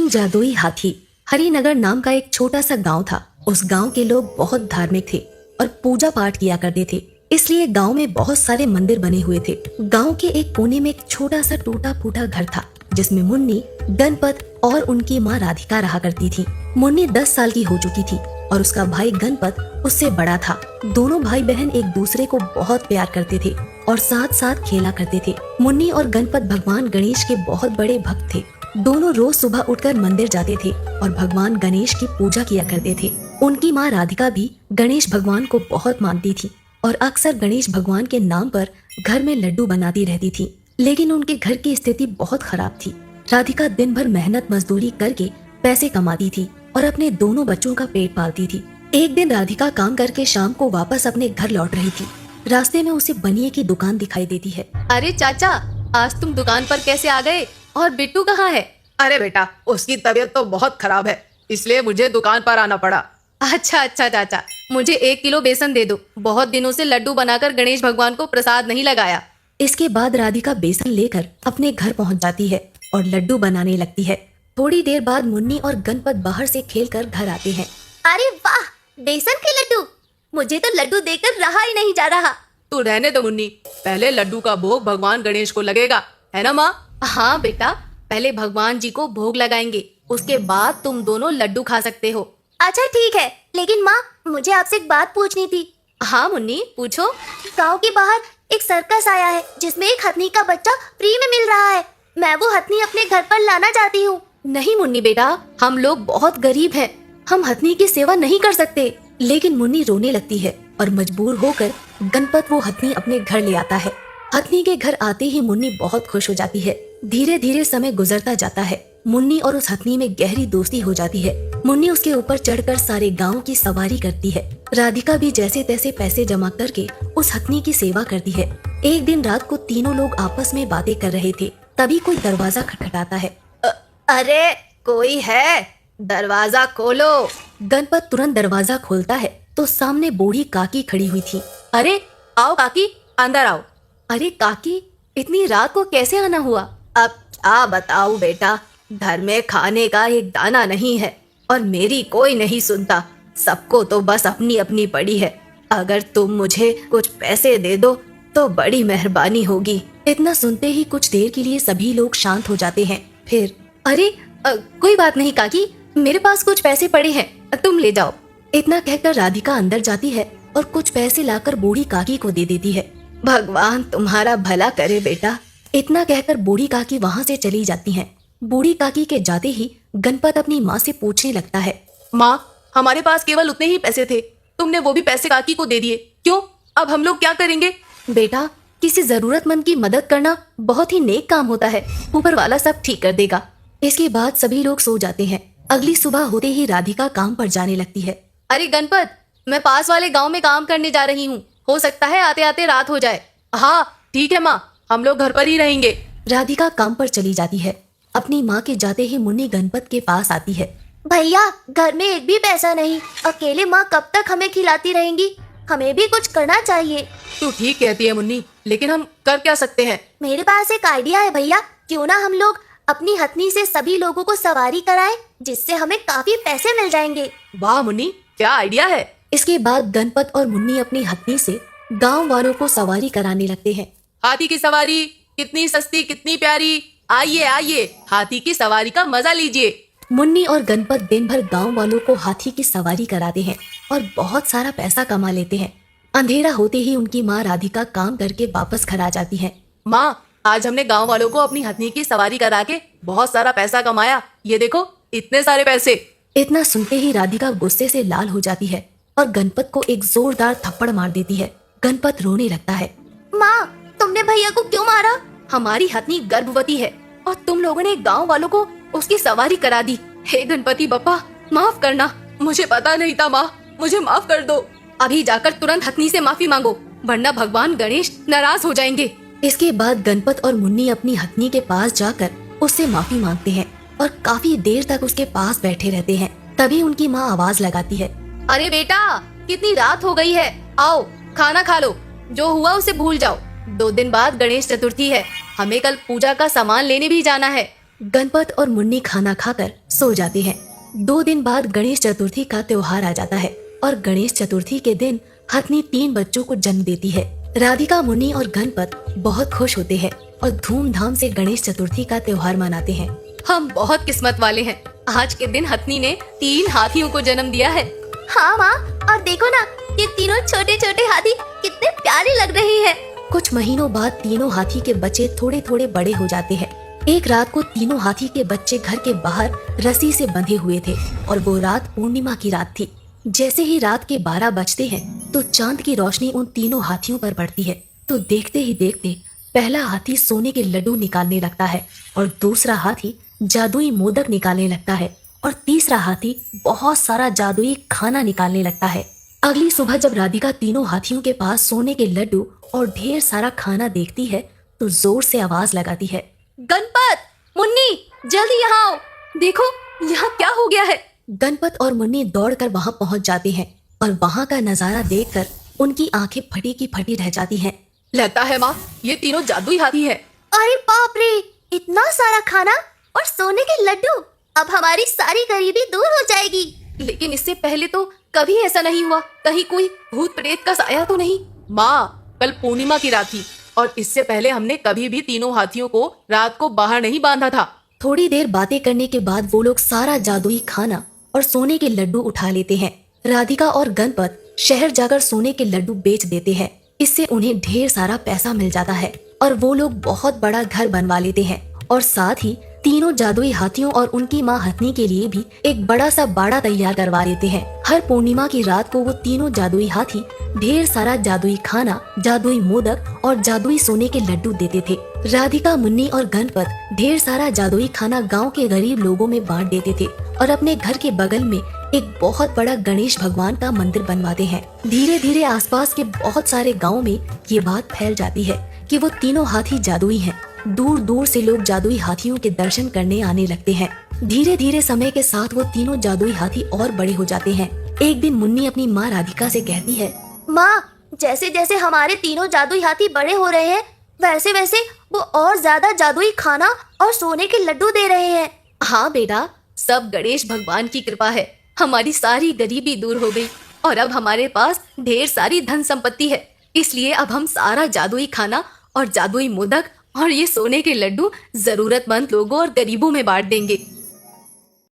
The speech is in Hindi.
जादुई हाथी। हरिनगर नाम का एक छोटा सा गांव था। उस गांव के लोग बहुत धार्मिक थे और पूजा पाठ किया करते थे, इसलिए गांव में बहुत सारे मंदिर बने हुए थे। गांव के एक कोने में एक छोटा सा टूटा फूटा घर था, जिसमें मुन्नी, गणपत और उनकी माँ राधिका रहा करती थी। मुन्नी 10 साल की हो चुकी थी और उसका भाई गणपत उससे बड़ा था। दोनों भाई बहन एक दूसरे को बहुत प्यार करते थे और साथ साथ खेला करते थे। मुन्नी और गणपत भगवान गणेश के बहुत बड़े भक्त थे। दोनों रोज सुबह उठकर मंदिर जाते थे और भगवान गणेश की पूजा किया करते थे। उनकी माँ राधिका भी गणेश भगवान को बहुत मानती थी और अक्सर गणेश भगवान के नाम पर घर में लड्डू बनाती रहती थी। लेकिन उनके घर की स्थिति बहुत खराब थी। राधिका दिन भर मेहनत मजदूरी करके पैसे कमाती थी और अपने दोनों बच्चों का पेट पालती थी। एक दिन राधिका काम करके शाम को वापस अपने घर लौट रही थी। रास्ते में उसे बनिए की दुकान दिखाई देती है। अरे चाचा, आज तुम दुकान पर कैसे आ गए? और बिट्टू कहाँ है? अरे बेटा, उसकी तबीयत तो बहुत खराब है, इसलिए मुझे दुकान पर आना पड़ा। अच्छा चाचा, मुझे 1 किलो बेसन दे दो। बहुत दिनों से लड्डू बनाकर गणेश भगवान को प्रसाद नहीं लगाया। इसके बाद राधिका बेसन लेकर अपने घर पहुंच जाती है और लड्डू बनाने लगती है। थोड़ी देर बाद मुन्नी और गणपत बाहर से खेलकर घर आते हैं। अरे वाह, बेसन के लड्डू! मुझे तो लड्डू देखकर रहा ही नहीं जा रहा। तू रहने दो मुन्नी, पहले लड्डू का भोग भगवान गणेश को लगेगा, है ना माँ? हाँ बेटा, पहले भगवान जी को भोग लगाएंगे, उसके बाद तुम दोनों लड्डू खा सकते हो। अच्छा ठीक है, लेकिन माँ, मुझे आपसे एक बात पूछनी थी। हाँ मुन्नी, पूछो। गांव के बाहर एक सर्कस आया है जिसमें एक हथनी का बच्चा फ्री में मिल रहा है। मैं वो हथनी अपने घर पर लाना चाहती हूँ। नहीं मुन्नी बेटा, हम लोग बहुत गरीब हैं, हम हथनी की सेवा नहीं कर सकते। लेकिन मुन्नी रोने लगती है और मजबूर होकर गणपत वो हथनी अपने घर ले आता है। हथनी के घर आते ही मुन्नी बहुत खुश हो जाती है। धीरे धीरे समय गुजरता जाता है। मुन्नी और उस हथनी में गहरी दोस्ती हो जाती है। मुन्नी उसके ऊपर चढ़कर सारे गांव की सवारी करती है। राधिका भी जैसे तैसे पैसे जमा करके उस हथनी की सेवा करती है। एक दिन रात को तीनों लोग आपस में बातें कर रहे थे, तभी कोई दरवाजा खटखटाता है। अरे कोई है, दरवाजा खोलो। गणपत तुरंत दरवाजा खोलता है तो सामने बूढ़ी काकी खड़ी हुई थी। अरे आओ काकी, अंदर आओ। अरे काकी, इतनी रात को कैसे आना हुआ? अब क्या बताऊं बेटा, घर में खाने का एक दाना नहीं है और मेरी कोई नहीं सुनता। सबको तो बस अपनी अपनी पड़ी है। अगर तुम मुझे कुछ पैसे दे दो तो बड़ी मेहरबानी होगी। इतना सुनते ही कुछ देर के लिए सभी लोग शांत हो जाते हैं। फिर अरे कोई बात नहीं काकी, मेरे पास कुछ पैसे पड़े हैं, तुम ले जाओ। इतना कहकर राधिका अंदर जाती है और कुछ पैसे लाकर बूढ़ी काकी को दे देती है। भगवान तुम्हारा भला करे बेटा। इतना कहकर बूढ़ी काकी वहाँ से चली जाती हैं। बूढ़ी काकी के जाते ही गणपत अपनी माँ से पूछने लगता है। माँ, हमारे पास केवल उतने ही पैसे थे, तुमने वो भी पैसे काकी को दे दिए, क्यों? अब हम लोग क्या करेंगे? बेटा, किसी जरूरतमंद की मदद करना बहुत ही नेक काम होता है, ऊपर वाला सब ठीक कर देगा। इसके बाद सभी लोग सो जाते हैं। अगली सुबह होते ही राधिका काम पर जाने लगती है। अरे गणपत, मैं पास वाले गांव में काम करने जा रही हूँ, हो सकता है आते आते रात हो जाए। हाँ ठीक है माँ, हम लोग घर पर ही रहेंगे। राधिका काम पर चली जाती है। अपनी माँ के जाते ही मुन्नी गणपत के पास आती है। भैया, घर में एक भी पैसा नहीं, अकेले माँ कब तक हमें खिलाती रहेंगी? हमें भी कुछ करना चाहिए। तू ठीक कहती है मुन्नी, लेकिन हम कर क्या सकते हैं? मेरे पास एक आइडिया है भैया। क्यों ना हम लोग अपनी हथनी से सभी लोगों को सवारी कराएं, जिससे हमें काफी पैसे मिल जाएंगे। वाह मुन्नी, क्या आइडिया है। इसके बाद गणपत और मुन्नी अपनी हथनी से गांव वालों को सवारी कराने लगते हैं। हाथी की सवारी कितनी सस्ती, कितनी प्यारी, आइए आइए, हाथी की सवारी का मजा लीजिए। मुन्नी और गणपत दिन भर गांव वालों को हाथी की सवारी कराते हैं और बहुत सारा पैसा कमा लेते हैं। अंधेरा होते ही उनकी माँ राधिका काम करके वापस घर आ जाती है। माँ, आज हमने गांव वालों को अपनी हथनी की सवारी करा के बहुत सारा पैसा कमाया, ये देखो इतने सारे पैसे। इतना सुनते ही राधिका गुस्से से लाल हो जाती है और गणपत को एक जोरदार थप्पड़ मार देती है। गणपत रोने लगता है। माँ, तुमने भैया को क्यों मारा? हमारी हथनी गर्भवती है और तुम लोगों ने गांव वालों को उसकी सवारी करा दी। हे गणपति बप्पा, माफ करना, मुझे पता नहीं था माँ, मुझे माफ कर दो। अभी जाकर तुरंत हथनी से माफी मांगो, वरना भगवान गणेश नाराज हो जाएंगे। इसके बाद गणपत और मुन्नी अपनी हथनी के पास जाकर उससे माफी मांगते हैं और काफी देर तक उसके पास बैठे रहते हैं। तभी उनकी माँ आवाज लगाती है। अरे बेटा, कितनी रात हो गई है, आओ खाना खा लो, जो हुआ उसे भूल जाओ। 2 दिन बाद गणेश चतुर्थी है, हमें कल पूजा का सामान लेने भी जाना है। गणपत और मुन्नी खाना खाकर सो जाते हैं। 2 दिन बाद गणेश चतुर्थी का त्योहार आ जाता है और गणेश चतुर्थी के दिन हथनी 3 बच्चों को जन्म देती है। राधिका, मुन्नी और गणपत बहुत खुश होते हैं और धूमधाम से गणेश चतुर्थी का त्योहार मनाते हैं। हम बहुत किस्मत वाले हैं, आज के दिन हथनी ने 3 हाथियों को जन्म दिया है। हाँ माँ, और देखो ना, ये तीनों छोटे छोटे हाथी कितने प्यारे लग रहे हैं। कुछ महीनों बाद तीनों हाथी के बच्चे थोड़े थोड़े बड़े हो जाते हैं। एक रात को तीनों हाथी के बच्चे घर के बाहर रस्सी से बंधे हुए थे और वो रात पूर्णिमा की रात थी। जैसे ही रात के 12 बजते हैं तो चांद की रोशनी उन तीनों हाथियों पर पड़ती है। तो देखते ही देखते पहला हाथी सोने के लड्डू निकालने लगता है और दूसरा हाथी जादुई मोदक निकालने लगता है और तीसरा हाथी बहुत सारा जादुई खाना निकालने लगता है। अगली सुबह जब राधिका तीनों हाथियों के पास सोने के लड्डू और ढेर सारा खाना देखती है तो जोर से आवाज लगाती है, गणपत, मुन्नी, जल्दी यहाँ आओ, देखो यहाँ क्या हो गया है। गणपत और मुन्नी दौड़कर वहां पहुंच जाते हैं और वहां का नजारा देखकर उनकी आंखें फटी की फटी रह जाती हैं। लगता है माँ, ये तीनों जादुई हाथी है। अरे बाप रे, इतना सारा खाना और सोने के लड्डू, अब हमारी सारी गरीबी दूर हो जाएगी। लेकिन इससे पहले तो कभी ऐसा नहीं हुआ, कहीं कोई भूत प्रेत का साया तो नहीं। माँ, कल पूर्णिमा की रात थी और इससे पहले हमने कभी भी तीनों हाथियों को रात को बाहर नहीं बांधा था। थोड़ी देर बातें करने के बाद वो लोग सारा जादुई खाना और सोने के लड्डू उठा लेते हैं। राधिका और गणपत शहर जाकर सोने के लड्डू बेच देते हैं। इससे उन्हें ढेर सारा पैसा मिल जाता है और वो लोग बहुत बड़ा घर बनवा लेते हैं और साथ ही तीनों जादुई हाथियों और उनकी माँ हथनी के लिए भी एक बड़ा सा बाड़ा तैयार करवा लेते हैं। हर पूर्णिमा की रात को वो तीनों जादुई हाथी ढेर सारा जादुई खाना, जादुई मोदक और जादुई सोने के लड्डू देते थे। राधिका, मुन्नी और गणपत ढेर सारा जादुई खाना गांव के गरीब लोगों में बांट देते थे और अपने घर के बगल में एक बहुत बड़ा गणेश भगवान का मंदिर बनवाते हैं। धीरे धीरे आसपास के बहुत सारे गाँव में ये बात फैल जाती है कि वो तीनों हाथी जादुई हैं। दूर दूर से लोग जादुई हाथियों के दर्शन करने आने लगते हैं। धीरे धीरे समय के साथ वो तीनों जादुई हाथी और बड़े हो जाते हैं। एक दिन मुन्नी अपनी माँ राधिका से कहती है, माँ, जैसे जैसे हमारे तीनों जादुई हाथी बड़े हो रहे हैं, वैसे वैसे वो और ज्यादा जादुई खाना और सोने के लड्डू दे रहे हैं। हाँ बेटा, सब गणेश भगवान की कृपा है। हमारी सारी गरीबी दूर हो गई और अब हमारे पास ढेर सारी धन संपत्ति है। इसलिए अब हम सारा जादुई खाना और जादुई मोदक और ये सोने के लड्डू जरूरतमंद लोगों और गरीबों में बांट देंगे।